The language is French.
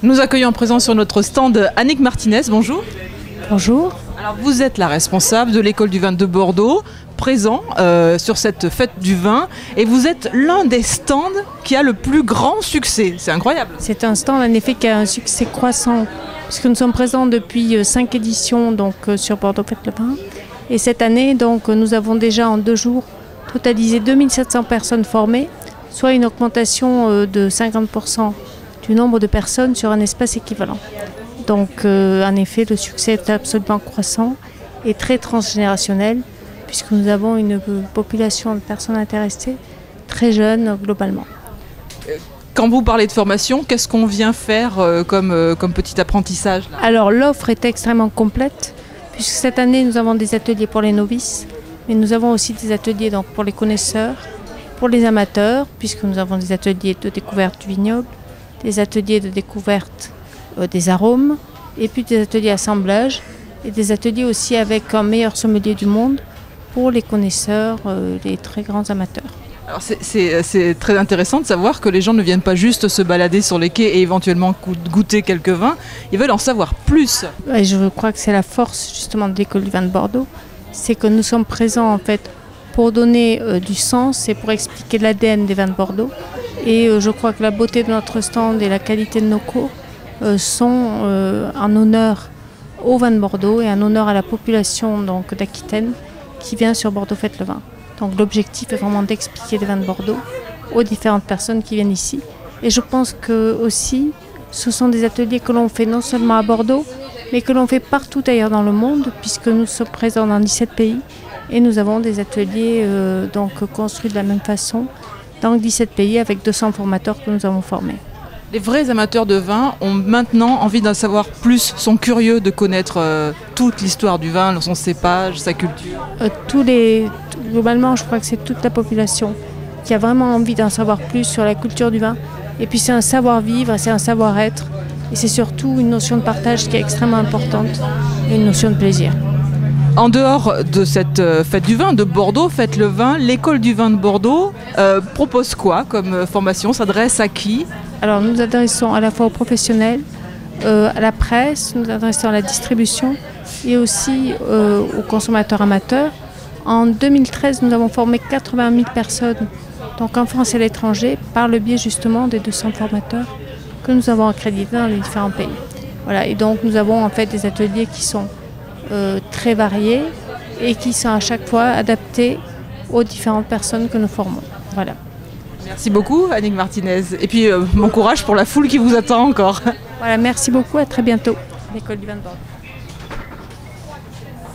Nous accueillons en présent sur notre stand Annick Martinez, bonjour. Bonjour. Alors vous êtes la responsable de l'école du vin de Bordeaux, présent sur cette fête du vin, et vous êtes l'un des stands qui a le plus grand succès. C'est incroyable. C'est un stand en effet qui a un succès croissant, puisque nous sommes présents depuis 5 éditions sur Bordeaux Fête le Vin. Et cette année, nous avons déjà en 2 jours totalisé 2700 personnes formées, soit une augmentation de 50% du nombre de personnes sur un espace équivalent. En effet, le succès est absolument croissant et très transgénérationnel, puisque nous avons une population de personnes intéressées très jeune globalement. Quand vous parlez de formation, qu'est-ce qu'on vient faire comme petit apprentissage là ? Alors l'offre est extrêmement complète, puisque cette année nous avons des ateliers pour les novices, mais nous avons aussi des ateliers pour les connaisseurs, pour les amateurs, puisque nous avons des ateliers de découverte du vignoble, des ateliers de découverte des arômes, et puis des ateliers assemblage, et des ateliers aussi avec un meilleur sommelier du monde pour les connaisseurs, les très grands amateurs. Alors c'est très intéressant de savoir que les gens ne viennent pas juste se balader sur les quais et éventuellement goûter quelques vins, ils veulent en savoir plus. Et je crois que c'est la force justement de l'école du vin de Bordeaux, c'est que nous sommes présents en fait pour donner du sens et pour expliquer l'ADN des vins de Bordeaux. Et je crois que la beauté de notre stand et la qualité de nos cours sont en honneur au vin de Bordeaux et en honneur à la population d'Aquitaine qui vient sur Bordeaux Fête le Vin. Donc l'objectif est vraiment d'expliquer les vins de Bordeaux aux différentes personnes qui viennent ici. Et je pense que aussi, ce sont des ateliers que l'on fait non seulement à Bordeaux, mais que l'on fait partout ailleurs dans le monde, puisque nous sommes présents dans 17 pays et nous avons des ateliers construits de la même façon dans 17 pays avec 200 formateurs que nous avons formés. Les vrais amateurs de vin ont maintenant envie d'en savoir plus, sont curieux de connaître toute l'histoire du vin, son cépage, sa culture. Globalement, je crois que c'est toute la population qui a vraiment envie d'en savoir plus sur la culture du vin. Et puis c'est un savoir-vivre, c'est un savoir-être. Et c'est surtout une notion de partage qui est extrêmement importante et une notion de plaisir. En dehors de cette fête du vin de Bordeaux, Fête le Vin, l'école du vin de Bordeaux propose quoi comme formation, s'adresse à qui ? Alors nous nous adressons à la fois aux professionnels, à la presse, nous nous adressons à la distribution et aussi aux consommateurs amateurs. En 2013, nous avons formé 80 000 personnes, en France et à l'étranger, par le biais justement des 200 formateurs que nous avons accrédités dans les différents pays. Voilà, et donc nous avons en fait des ateliers qui sont très variés et qui sont à chaque fois adaptés aux différentes personnes que nous formons. Voilà. Merci beaucoup Annick Martinez. Et puis bon courage pour la foule qui vous attend encore. Voilà, merci beaucoup, à très bientôt. L'école du vin de Bordeaux.